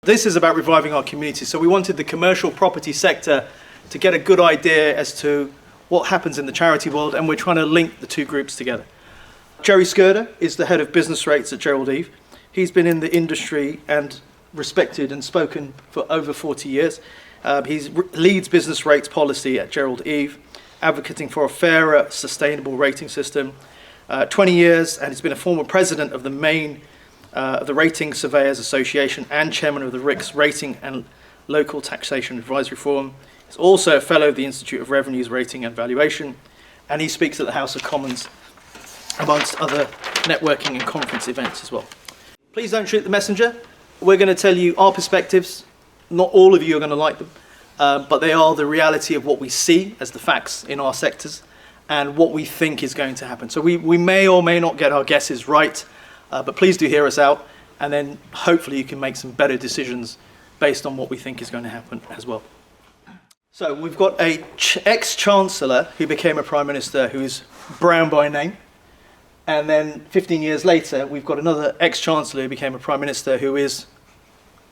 This is about reviving our community. So we wanted the commercial property sector to get a good idea as to what happens in the charity world, and we're trying to link the two groups together. Jerry Schurder is the head of business rates at Gerald Eve. He's been in the industry and respected and spoken for over 40 years. He leads business rates policy at Gerald Eve, advocating for a fairer, sustainable rating system. 20 years, and he's been a former president of the Rating Surveyors Association and chairman of the RICS Rating and Local Taxation Advisory Forum. He's also a fellow of the Institute of Revenues Rating and Valuation, and he speaks at the House of Commons amongst other networking and conference events as well. Please don't shoot the messenger. We're going to tell you our perspectives. Not all of you are going to like them, but they are the reality of what we see as the facts in our sectors and what we think is going to happen. So we may or may not get our guesses right, but please do hear us out, and then hopefully you can make some better decisions based on what we think is going to happen as well. So we've got a ex-chancellor who became a prime minister who is Brown by name, and then 15 years later we've got another ex-chancellor who became a prime minister who is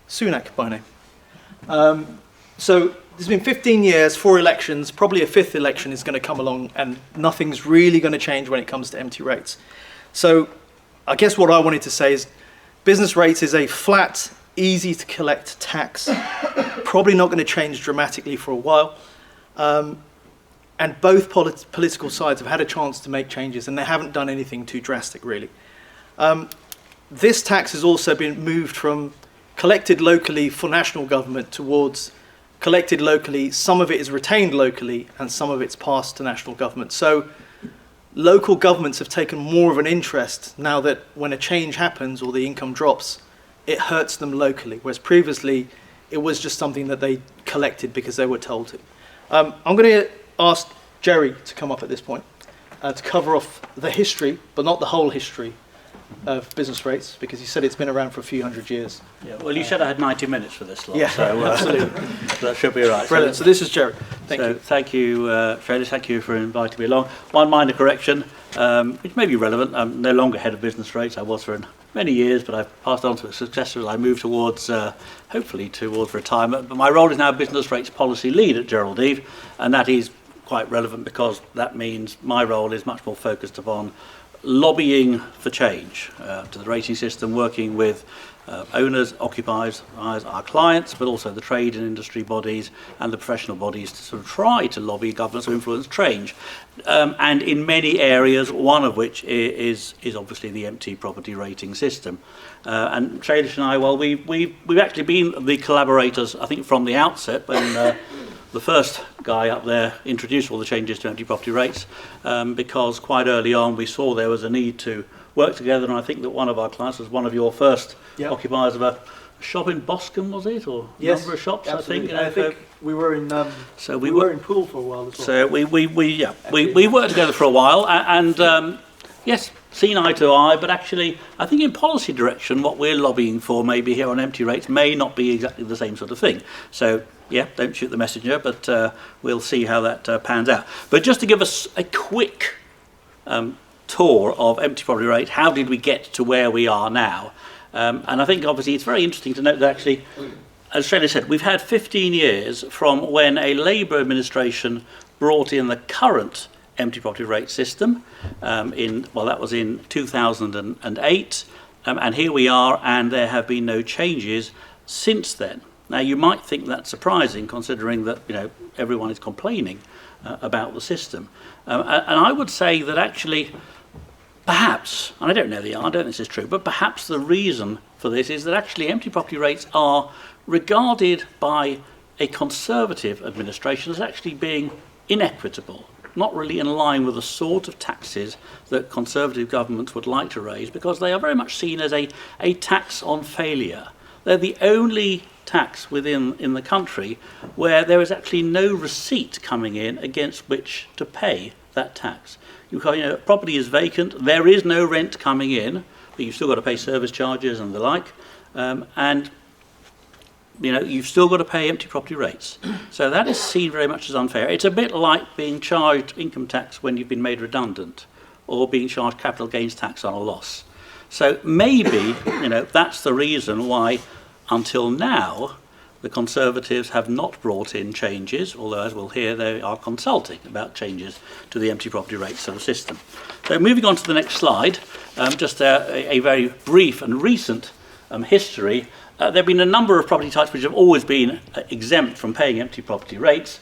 Sunak by name. So there's been 15 years, 4 elections, probably a 5th election is going to come along, and nothing's really going to change when it comes to MT rates. So I guess what I wanted to say is business rates is a flat, easy to collect tax, probably not going to change dramatically for a while. And both political sides have had a chance to make changes, and they haven't done anything too drastic really. This tax has also been moved from collected locally for national government towards collected locally. Some of it is retained locally and some of it's passed to national government. So local governments have taken more of an interest now that when a change happens or the income drops, it hurts them locally, whereas previously it was just something that they collected because they were told to. I'm going to ask Jerry to come up at this point to cover off the history, but not the whole history of business rates, because he said it's been around for a few hundred years. Yeah, well, you said I had 90 minutes for this lot, yeah, so absolutely. So that should be right. Brilliant. So this is Jerry. Thank you. Thank you, Freddie. Thank you for inviting me along. One minor correction, which may be relevant. I'm no longer head of business rates. I was for many years, but I've passed on to a successor as I move towards, hopefully towards retirement. But my role is now business rates policy lead at Gerald Eve, and that is quite relevant because that means my role is much more focused upon lobbying for change to the rating system, working with owners, occupiers, our clients, but also the trade and industry bodies and the professional bodies to sort of try to lobby governments to influence change. And in many areas, one of which is obviously the MT property rating system. And Shailesh and I, well, we've actually been the collaborators, I think, from the outset when the first guy up there introduced all the changes to MT property rates, because quite early on we saw there was a need to work together, and I think that one of our clients was one of your first occupiers of a shop in Boscombe, was it, or yes, number of shops? Absolutely. I think we were in. So we were in Poole for a while as well. So we worked together for a while, and yes, seen eye to eye. But actually, I think in policy direction, what we're lobbying for, maybe here on MT rates, may not be exactly the same sort of thing. So yeah, don't shoot the messenger, but we'll see how that pans out. But just to give us a quick tour of MT property rate, how did we get to where we are now? And I think obviously it's very interesting to note that actually, as Shelley said, we've had 15 years from when a Labour administration brought in the current MT property rate system that was in 2008, and here we are, and there have been no changes since then. Now you might think that's surprising, considering that everyone is complaining about the system, and I would say that actually, perhaps, and I don't know I don't think this is true, but perhaps the reason for this is that actually MT property rates are regarded by a Conservative administration as actually being inequitable, not really in line with the sort of taxes that Conservative governments would like to raise, because they are very much seen as a tax on failure. They're the only tax in the country where there is actually no receipt coming in against which to pay that tax. Property is vacant, there is no rent coming in, but you've still got to pay service charges and the like, and you've still got to pay MT property rates. So that is seen very much as unfair. It's a bit like being charged income tax when you've been made redundant, or being charged capital gains tax on a loss. So maybe that's the reason why until now, the Conservatives have not brought in changes, although as we'll hear, they are consulting about changes to the empty property rates sort of system. So moving on to the next slide, just a very brief and recent history. There have been a number of property types which have always been exempt from paying empty property rates.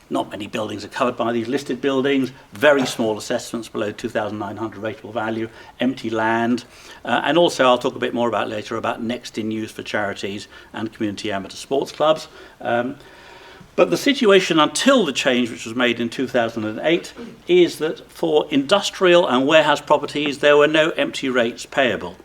Not many buildings are covered by these listed buildings, very small assessments below 2,900 rateable value, empty land, and also I'll talk a bit more about later about next in use for charities and community amateur sports clubs. But the situation until the change which was made in 2008 is that for industrial and warehouse properties there were no empty rates payable.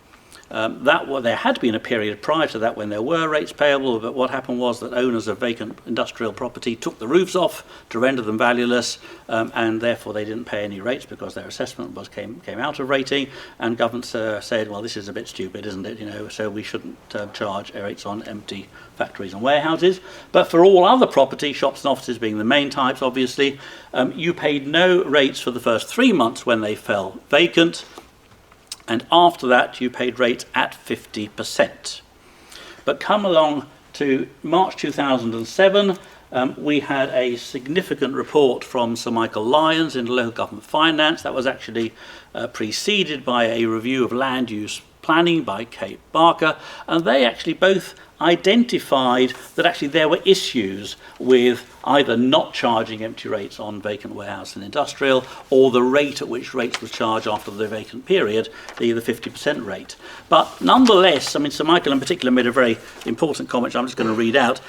There had been a period prior to that when there were rates payable, but what happened was that owners of vacant industrial property took the roofs off to render them valueless, and therefore they didn't pay any rates because their assessment came out of rating, and government said, well, this is a bit stupid, isn't it? So we shouldn't charge rates on empty factories and warehouses. But for all other property, shops and offices being the main types, obviously, you paid no rates for the first 3 months when they fell vacant. And after that, you paid rates at 50%. But come along to March 2007, we had a significant report from Sir Michael Lyons in Local Government Finance. That was actually preceded by a review of land use planning by Kate Barker, and they actually both identified that actually there were issues with either not charging empty rates on vacant warehouse and industrial, or the rate at which rates were charged after the vacant period, the 50% rate. But nonetheless, I mean, Sir Michael in particular made a very important comment, which I'm just going to read out.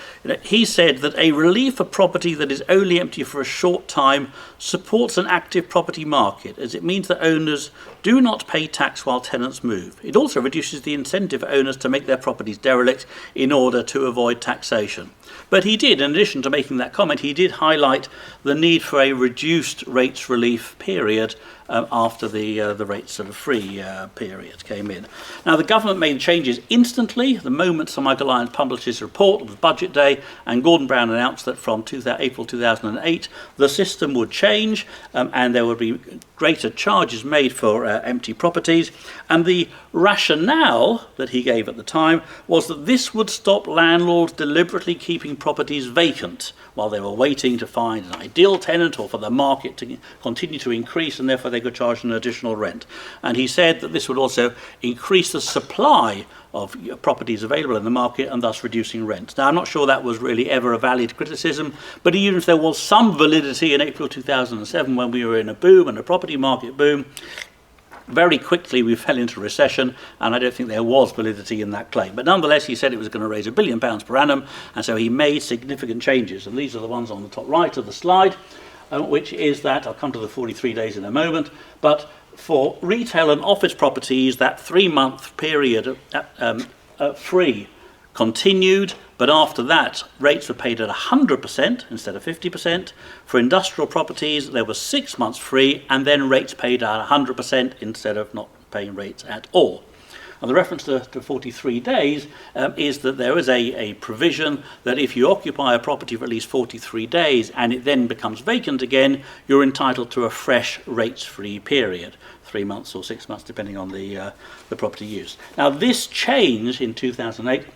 He said that a relief for property that is only empty for a short time supports an active property market, as it means that owners do not pay tax while tenants move. It also reduces the incentive for owners to make their properties derelict in order to avoid taxation. But he did, in addition to making that comment, he did highlight the need for a reduced rates relief period after the rates sort of free period came in. Now, the government made changes instantly. The moment Sir Michael Lyons published his report, it was Budget Day, and Gordon Brown announced that from April 2008, the system would change and there would be greater charges made for empty properties. And the rationale that he gave at the time was that this would stop landlords deliberately keeping properties vacant while they were waiting to find an ideal tenant or for the market to continue to increase, and therefore they could charge an additional rent. And he said that this would also increase the supply of properties available in the market and thus reducing rents. Now, I'm not sure that was really ever a valid criticism, but even if there was some validity in April 2007 when we were in a boom and a property market boom, very quickly we fell into recession, and I don't think there was validity in that claim. But nonetheless, he said it was going to raise £1 billion per annum, and so he made significant changes. And these are the ones on the top right of the slide, which is that, I'll come to the 43 days in a moment, but for retail and office properties, that 3-month period free continued, but after that, rates were paid at 100% instead of 50%. For industrial properties, there was 6 months free, and then rates paid at 100% instead of not paying rates at all. And the reference to 43 days is that there is a provision that if you occupy a property for at least 43 days and it then becomes vacant again, you're entitled to a fresh rates-free period, 3 months or 6 months, depending on the property use. Now, this change in 2008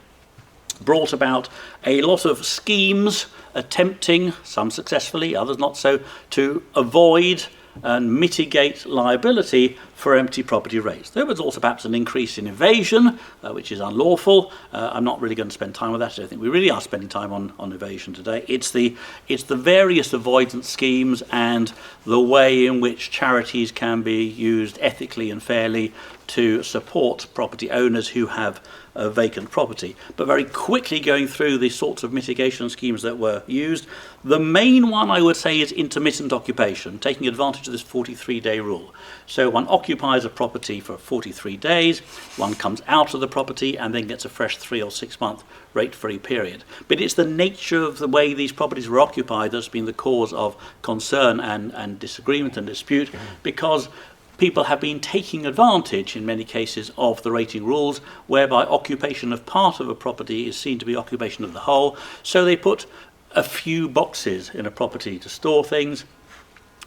brought about a lot of schemes attempting, some successfully, others not so, to avoid and mitigate liability for empty property rates. There was also perhaps an increase in evasion, which is unlawful. I'm not really going to spend time on that. I don't think we really are spending time on evasion today. It's the various avoidance schemes and the way in which charities can be used ethically and fairly to support property owners who have vacant property. But very quickly going through the sorts of mitigation schemes that were used, the main one I would say is intermittent occupation, taking advantage of this 43-day rule. So one occupies a property for 43 days, one comes out of the property and then gets a fresh 3 or 6 month rate-free period. But it's the nature of the way these properties were occupied that's been the cause of concern and disagreement and dispute, because people have been taking advantage in many cases of the rating rules, whereby occupation of part of a property is seen to be occupation of the whole. So they put a few boxes in a property to store things,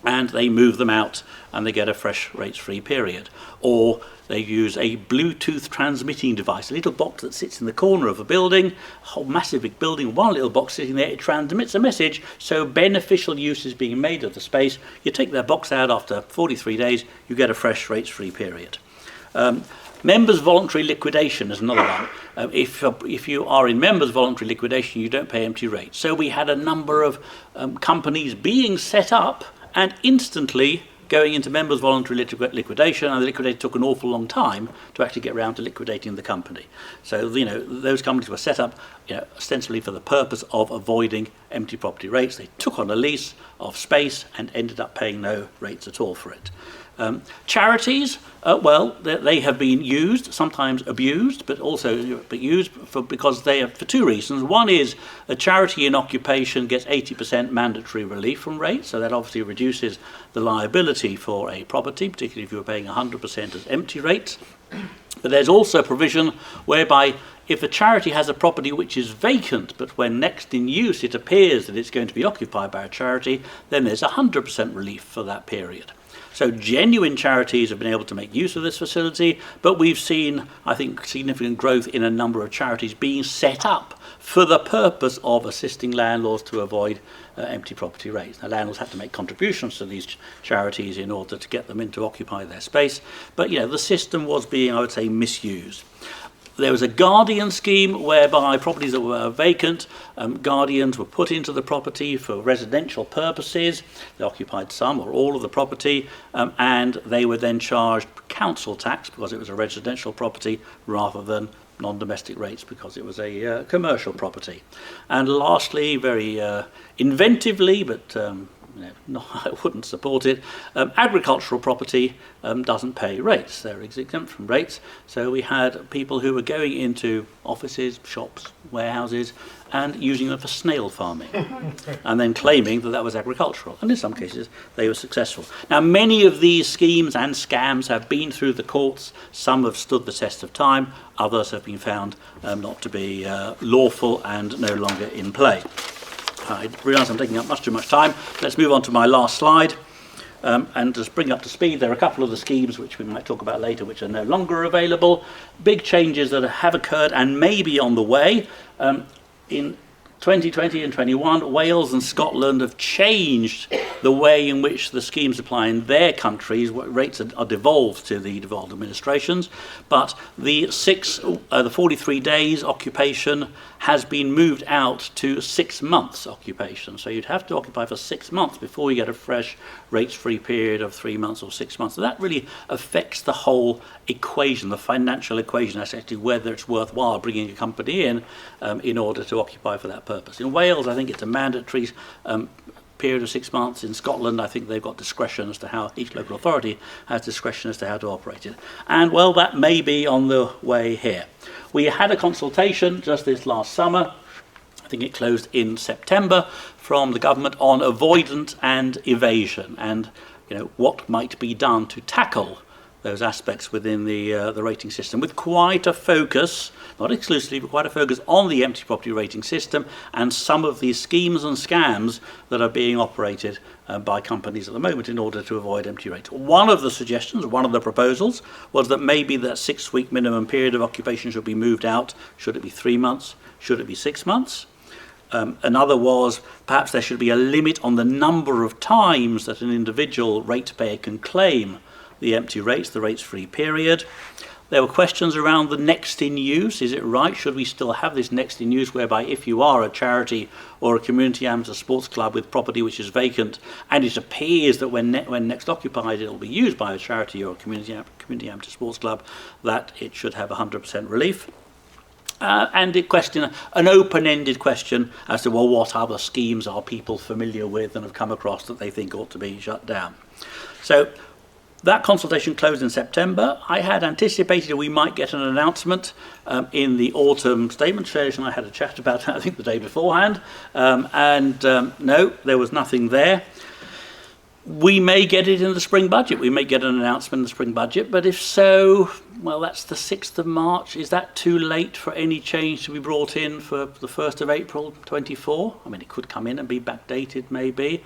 and they move them out and they get a fresh rates-free period. Or They use a Bluetooth transmitting device, a little box that sits in the corner of a building, a whole massive big building, one little box sitting there. It transmits a message, so beneficial use is being made of the space. You take that box out after 43 days, you get a fresh rates-free period. Members' voluntary liquidation is another one. If you are in members' voluntary liquidation, you don't pay empty rates. So we had a number of companies being set up and instantly going into members' voluntary liquidation, and the liquidator took an awful long time to actually get around to liquidating the company. So, those companies were set up, ostensibly for the purpose of avoiding empty property rates. They took on a lease of space and ended up paying no rates at all for it. Charities, they have been used, sometimes abused, but used because they are for two reasons. One is a charity in occupation gets 80% mandatory relief from rates, so that obviously reduces the liability for a property, particularly if you're paying 100% as empty rates. But there's also a provision whereby if a charity has a property which is vacant, but when next in use it appears that it's going to be occupied by a charity, then there's 100% relief for that period. So genuine charities have been able to make use of this facility, but we've seen, I think, significant growth in a number of charities being set up for the purpose of assisting landlords to avoid empty property rates. Now, landlords have to make contributions to these charities in order to get them in to occupy their space, but the system was being, I would say, misused. There was a guardian scheme whereby properties that were vacant, guardians were put into the property for residential purposes. They occupied some or all of the property, and they were then charged council tax because it was a residential property rather than non-domestic rates because it was a commercial property. And lastly, very inventively, but no, I wouldn't support it. Agricultural property doesn't pay rates. They're exempt from rates. So we had people who were going into offices, shops, warehouses, and using them for snail farming, and then claiming that that was agricultural. And in some cases, they were successful. Now, many of these schemes and scams have been through the courts. Some have stood the test of time. Others have been found not to be lawful and no longer in play. I realise I'm taking up much too much time. Let's move on to my last slide. And just bring up to speed, there are a couple of the schemes which we might talk about later which are no longer available. Big changes that have occurred and may be on the way. In 2020 and 21, Wales and Scotland have changed the way in which the schemes apply in their countries. What rates are devolved to the devolved administrations, but the 43 days occupation has been moved out to 6 months occupation. So you'd have to occupy for 6 months before you get a fresh rates-free period of 3 months or 6 months. So that really affects the whole equation, the financial equation, as actually whether it's worthwhile bringing a company in order to occupy for that purpose. In Wales, I think it's a mandatory period of 6 months. In Scotland, I think they've got discretion as to how each local authority has discretion as to how to operate it. And well, that may be on the way here. We had a consultation just this last summer, I think it closed in September, from the government on avoidance and evasion and what might be done to tackle those aspects within the rating system, with quite a focus, not exclusively, but quite a focus on the empty property rating system and some of these schemes and scams that are being operated by companies at the moment in order to avoid empty rates. One of the suggestions, one of the proposals, was that maybe that 6-week minimum period of occupation should be moved out. Should it be 3 months? Should it be 6 months? Another was perhaps there should be a limit on the number of times that an individual ratepayer can claim the empty rates, the rates-free period. There were questions around the next in use. Is it right? Should we still have this next in use whereby if you are a charity or a community amateur sports club with property which is vacant and it appears that when next occupied it will be used by a charity or a community amateur sports club, that it should have 100% relief? And an open-ended question as to, what other schemes are people familiar with and have come across that they think ought to be shut down. So that consultation closed in September. I had anticipated we might get an announcement in the autumn statement. Shailesh and I had a chat about that, I think, the day beforehand. No, there was nothing there. We may get it in the spring budget. We may get an announcement in the spring budget. But if so, well, that's the 6th of March. Is that too late for any change to be brought in for the 1st of April 24? I mean, it could come in and be backdated, maybe.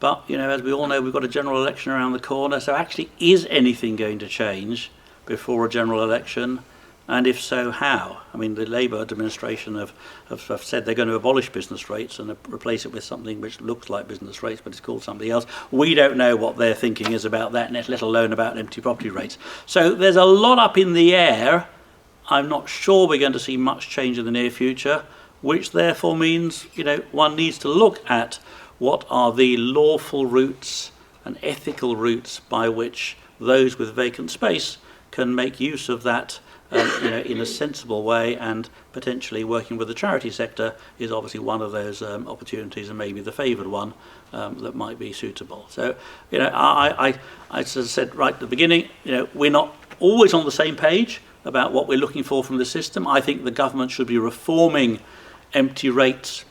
But, as we all know, we've got a general election around the corner. So actually, is anything going to change before a general election? And if so, how? I mean, the Labour administration have said they're going to abolish business rates and replace it with something which looks like business rates, but it's called something else. We don't know what their thinking is about that, let alone about empty property rates. So there's a lot up in the air. I'm not sure we're going to see much change in the near future, which therefore means, one needs to look at what are the lawful routes and ethical routes by which those with vacant space can make use of that in a sensible way, and potentially working with the charity sector is obviously one of those opportunities, and maybe the favoured one that might be suitable. So, I sort of said right at the beginning, we're not always on the same page about what we're looking for from the system. I think the government should be reforming empty rates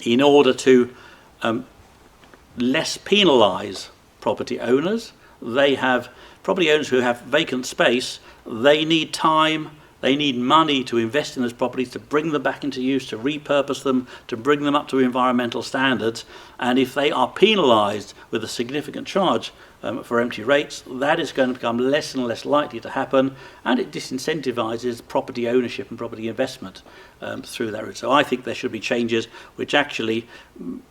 in order to less penalise property owners. They have property owners who have vacant space. They need time, they need money to invest in those properties, to bring them back into use, to repurpose them, to bring them up to environmental standards. And if they are penalised with a significant charge for empty rates, that is going to become less and less likely to happen, and it disincentivises property ownership and property investment through that route. So I think there should be changes which actually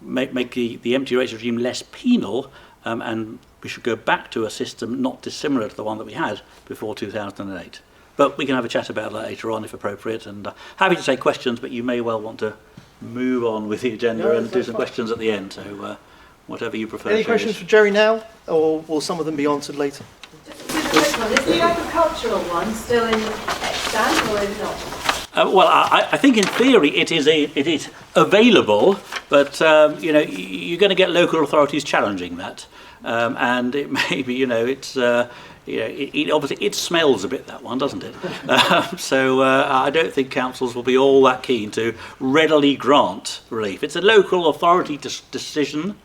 make the empty rates regime less penal, and we should go back to a system not dissimilar to the one that we had before 2008. But we can have a chat about that later on if appropriate, and happy to take questions, but you may well want to move on with the agenda and do some questions at the end, so whatever you prefer. Any questions for Jerry now, or will some of them be answered later? Just a quick one. Is the agricultural one still in extant, or is it not? Well, I think in theory it is available, but you're going to get local authorities challenging that, and it may be it's it obviously it smells a bit, that one, doesn't it? So I don't think councils will be all that keen to readily grant relief. It's a local authority decision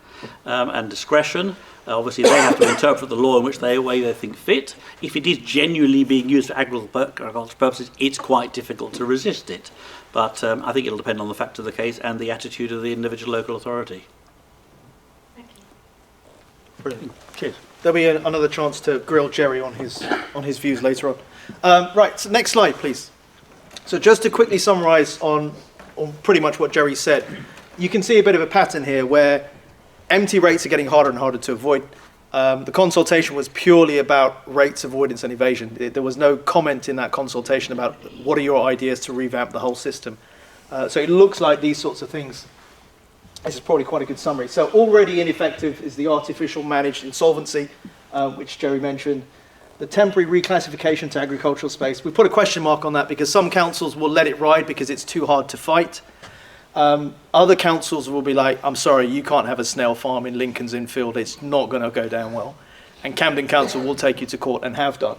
and discretion. Obviously, they have to interpret the law in which way they think fit. If it is genuinely being used for agricultural purposes, it's quite difficult to resist it. But I think it'll depend on the fact of the case and the attitude of the individual local authority. Thank you. Brilliant. Cheers. There'll be another chance to grill Jerry on his views later on. Right, so next slide, please. So just to quickly summarise on pretty much what Jerry said, you can see a bit of a pattern here where empty rates are getting harder and harder to avoid. The consultation was purely about rates avoidance and evasion. There was no comment in that consultation about what are your ideas to revamp the whole system. So it looks like these sorts of things. This is probably quite a good summary. So already ineffective is the artificial managed insolvency, which Jerry mentioned. The temporary reclassification to agricultural space. We put a question mark on that because some councils will let it ride because it's too hard to fight. Other councils will be like, I'm sorry, you can't have a snail farm in Lincoln's Inn Field. It's not going to go down well. And Camden Council will take you to court and have done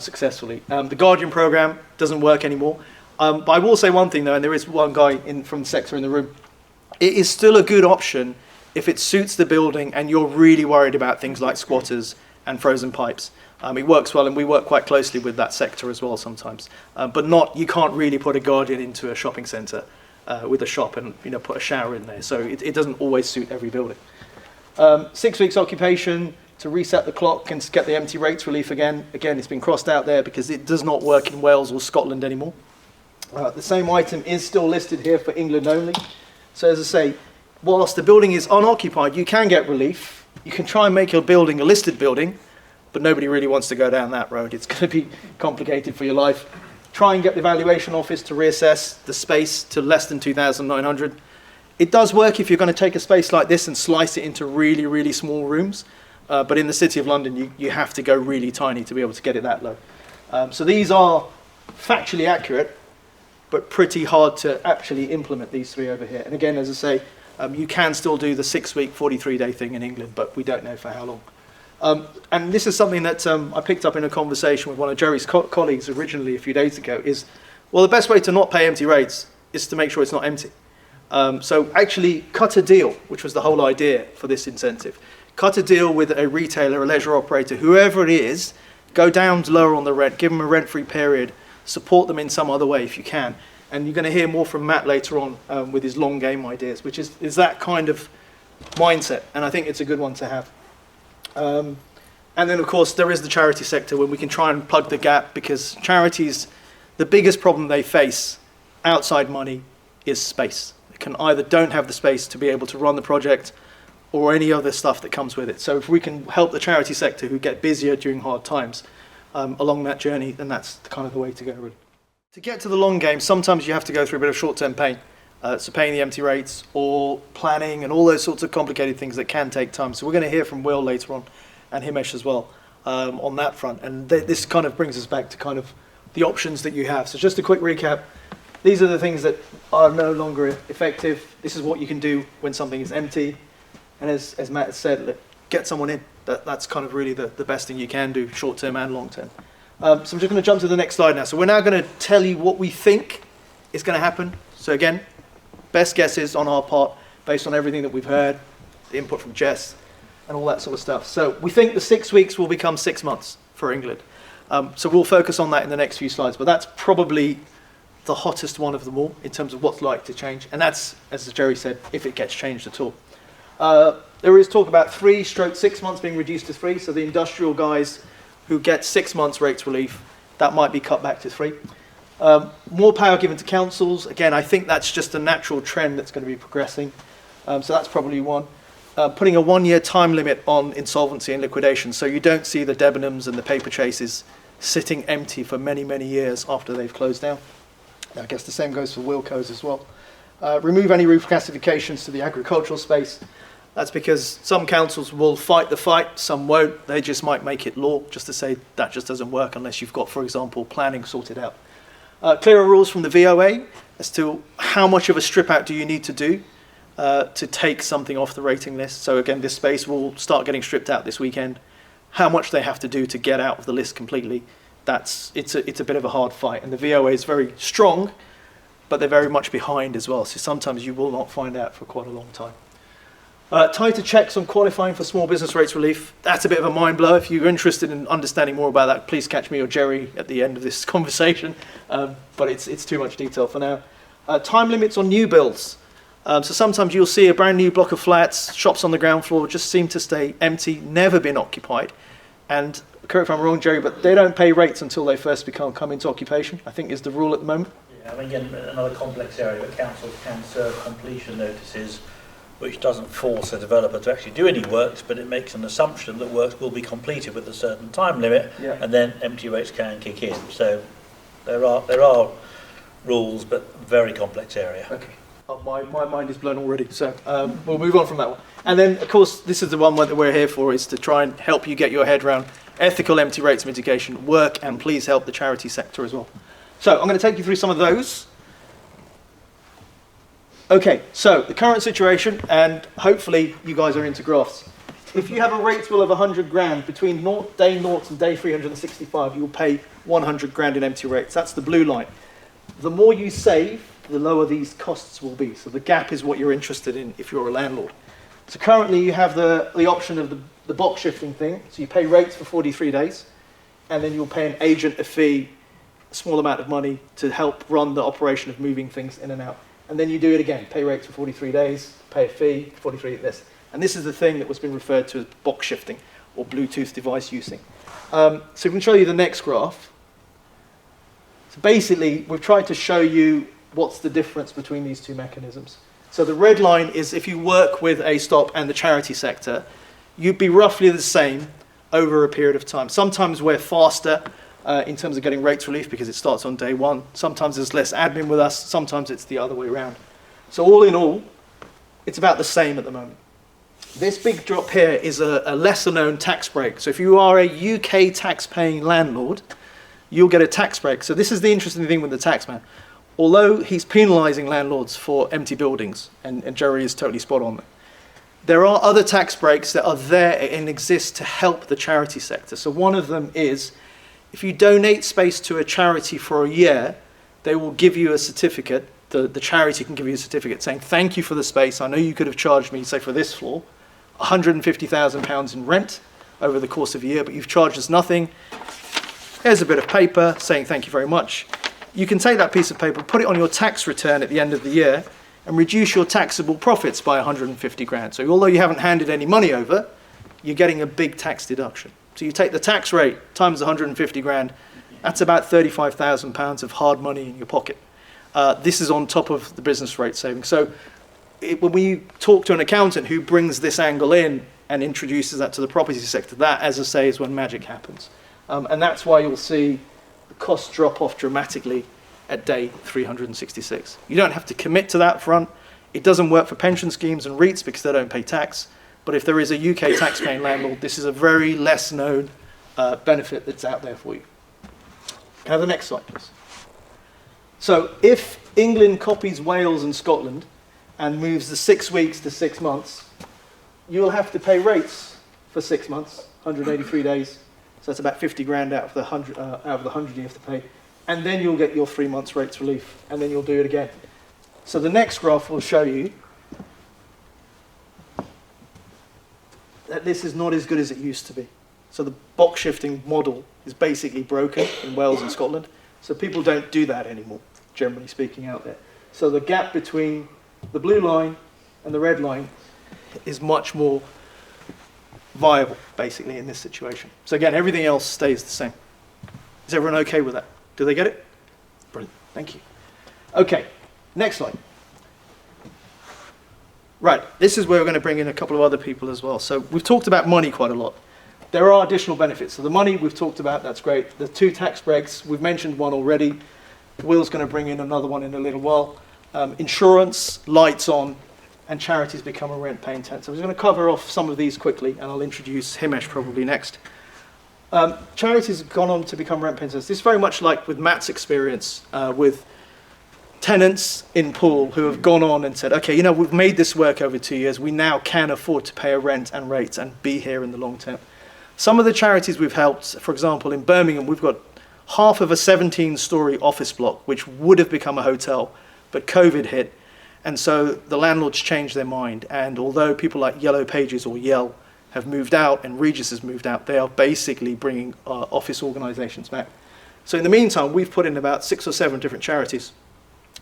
successfully. The Guardian programme doesn't work anymore. But I will say one thing though, and there is one guy from the sector in the room. It is still a good option if it suits the building and you're really worried about things like squatters and frozen pipes. It works well, and we work quite closely with that sector as well sometimes. But you can't really put a Guardian into a shopping centre with a shop and put a shower in there. So it doesn't always suit every building. 6 weeks occupation to reset the clock and get the empty rates relief again. Again, it's been crossed out there because it does not work in Wales or Scotland anymore. The same item is still listed here for England only. So as I say, whilst the building is unoccupied, you can get relief. You can try and make your building a listed building, but nobody really wants to go down that road. It's going to be complicated for your life. Try and get the valuation office to reassess the space to less than 2,900. It does work if you're going to take a space like this and slice it into really, really small rooms. But in the City of London, you have to go really tiny to be able to get it that low. So these are factually accurate, but pretty hard to actually implement these three over here. And again, as I say, you can still do the 6-week, 43-day thing in England, but we don't know for how long. And this is something that I picked up in a conversation with one of Jerry's colleagues originally a few days ago is, well, the best way to not pay empty rates is to make sure it's not empty. So actually cut a deal, which was the whole idea for this incentive. Cut a deal with a retailer, a leisure operator, whoever it is, go down lower on the rent, give them a rent-free period, support them in some other way if you can. And you're going to hear more from Matt later on with his long game ideas, which is that kind of mindset. And I think it's a good one to have. And then, of course, there is the charity sector where we can try and plug the gap, because charities, the biggest problem they face outside money is space. They can either don't have the space to be able to run the project or any other stuff that comes with it. So if we can help the charity sector who get busier during hard times along that journey, then that's kind of the way to go, really. To get to the long game, sometimes you have to go through a bit of short-term pain. So paying the empty rates or planning and all those sorts of complicated things that can take time. So we're going to hear from Will later on, and Himesh as well, on that front. And this kind of brings us back to kind of the options that you have. So just a quick recap. These are the things that are no longer effective. This is what you can do when something is empty. And as Matt has said, get someone in. That's kind of really the best thing you can do, short-term and long-term. So I'm just going to jump to the next slide now. So we're now going to tell you what we think is going to happen. So again, best guesses on our part, based on everything that we've heard, the input from Jess, and all that sort of stuff. So we think the 6 weeks will become 6 months for England. So we'll focus on that in the next few slides, but that's probably the hottest one of them all in terms of what's likely to change. And that's, as Jerry said, if it gets changed at all. There is talk about 3/6 months being reduced to 3. So the industrial guys who get 6 months rates relief, that might be cut back to 3. More power given to councils. Again, I think that's just a natural trend that's going to be progressing. So that's probably one. Putting a 1-year time limit on insolvency and liquidation, so you don't see the Debenhams and the paper chases sitting empty for many, many years after they've closed down. I guess the same goes for Wilcos as well. Remove any reclassifications to the agricultural space. That's because some councils will fight the fight, some won't. They just might make it law, just to say that just doesn't work unless you've got, for example, planning sorted out. Clearer rules from the VOA as to how much of a strip out do you need to do to take something off the rating list. So again, this space will start getting stripped out this weekend. How much they have to do to get out of the list completely, it's a bit of a hard fight. And the VOA is very strong, but they're very much behind as well. So sometimes you will not find out for quite a long time. Tighter checks on qualifying for small business rates relief. That's a bit of a mind blow. If you're interested in understanding more about that, please catch me or Jerry at the end of this conversation. But it's too much detail for now. Time limits on new builds. So sometimes you'll see a brand new block of flats, shops on the ground floor just seem to stay empty, never been occupied. And correct if I'm wrong, Jerry, but they don't pay rates until they first come into occupation, I think is the rule at the moment. Yeah, I mean, again, another complex area, but councils can serve completion notices, which doesn't force a developer to actually do any works, but it makes an assumption that works will be completed with a certain time limit, yeah. And then empty rates can kick in. So there are rules, but very complex area. Okay. Oh, my mind is blown already, so we'll move on from that one. And then, of course, this is the one that we're here for, is to try and help you get your head around ethical empty rates mitigation work, and please help the charity sector as well. So I'm going to take you through some of those. Okay, so the current situation, and hopefully you guys are into graphs. If you have a rate bill of 100 grand between day 0 and day 365, you'll pay 100 grand in empty rates. That's the blue line. The more you save, the lower these costs will be. So the gap is what you're interested in if you're a landlord. So currently you have the option of the box shifting thing. So you pay rates for 43 days, and then you'll pay an agent a fee, a small amount of money, to help run the operation of moving things in and out. And then you do it again, pay rates for 43 days, pay a fee, 43 this. And this is the thing that was been referred to as box shifting or Bluetooth device using. So we can show you the next graph. So basically, we've tried to show you what's the difference between these two mechanisms. So the red line is if you work with a stop and the charity sector, you'd be roughly the same over a period of time. Sometimes we're faster in terms of getting rates relief because it starts on day 1. Sometimes there's less admin with us. Sometimes it's the other way around. So all in all, it's about the same at the moment. This big drop here is a lesser known tax break. So if you are a UK tax paying landlord, you'll get a tax break. So this is the interesting thing with the tax man. Although he's penalising landlords for empty buildings, and Jerry is totally spot on, there are other tax breaks that are there and exist to help the charity sector. So one of them is, if you donate space to a charity for a year, they will give you a certificate. The charity can give you a certificate saying, thank you for the space. I know you could have charged me, say for this floor, £150,000 in rent over the course of a year, but you've charged us nothing. Here's a bit of paper saying thank you very much. You can take that piece of paper, put it on your tax return at the end of the year, and reduce your taxable profits by 150 grand. So although you haven't handed any money over, you're getting a big tax deduction. So you take the tax rate times 150 grand, that's about £35,000 of hard money in your pocket. This is on top of the business rate saving. So when we talk to an accountant who brings this angle in and introduces that to the property sector, that, as I say, is when magic happens. And that's why you'll see the costs drop off dramatically at day 366. You don't have to commit to that front. It doesn't work for pension schemes and REITs because they don't pay tax. But if there is a UK tax-paying landlord, this is a very less known benefit that's out there for you. Can I have the next slide, please? So if England copies Wales and Scotland and moves the 6 weeks to 6 months, you'll have to pay rates for 6 months, 183 days. So that's about 50 grand out of the 100 you have to pay. And then you'll get your 3 months rates relief, and then you'll do it again. So the next graph will show you that this is not as good as it used to be. So the box shifting model is basically broken in Wales and Scotland. So people don't do that anymore, generally speaking, out there. So the gap between the blue line and the red line is much more viable, basically, in this situation. So again, everything else stays the same. Is everyone okay with that? Do they get it? Brilliant. Thank you. Okay, next slide. Right, this is where we're going to bring in a couple of other people as well. So we've talked about money quite a lot. There are additional benefits. So the money we've talked about, that's great. The 2 tax breaks, we've mentioned one already. Will's going to bring in another one in a little while. Insurance, lights on, and charities become a rent-paying tenant. So I'm going to cover off some of these quickly, and I'll introduce Himesh probably next. Charities have gone on to become rent-paying tenants. This is very much like with Matt's experience with tenants in Poole who have gone on and said, okay, you know, we've made this work over 2 years. We now can afford to pay a rent and rates and be here in the long term. Some of the charities we've helped, for example, in Birmingham, we've got half of a 17-story office block, which would have become a hotel, but COVID hit. And so the landlords changed their mind. And although people like Yellow Pages or Yell have moved out and Regis has moved out, they are basically bringing office organisations back. So in the meantime, we've put in about 6 or 7 different charities.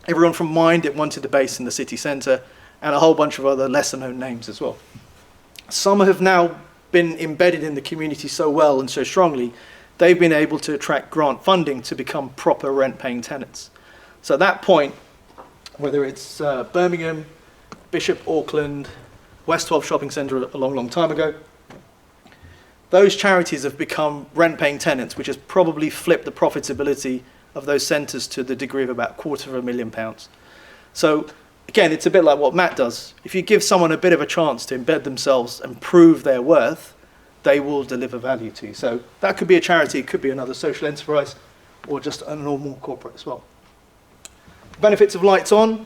Everyone from Mind that wanted a base in the city centre, and a whole bunch of other lesser-known names as well. Some have now been embedded in the community so well and so strongly, they've been able to attract grant funding to become proper rent-paying tenants. So at that point, whether it's Birmingham, Bishop Auckland, West 12 Shopping Centre a long, long time ago, those charities have become rent-paying tenants, which has probably flipped the profitability of those centres to the degree of about £250,000. So again, it's a bit like what Matt does. If you give someone a bit of a chance to embed themselves and prove their worth, they will deliver value to you. So that could be a charity, it could be another social enterprise, or just a normal corporate as well. Benefits of lights on,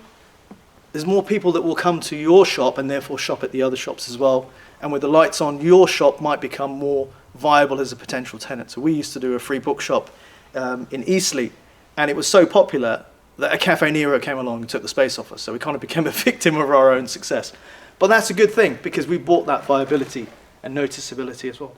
there's more people that will come to your shop and therefore shop at the other shops as well. And with the lights on, your shop might become more viable as a potential tenant. So we used to do a free bookshop in Eastleigh, and it was so popular that a Cafe Nero came along and took the space off us. So we kind of became a victim of our own success. But that's a good thing because we bought that viability and noticeability as well.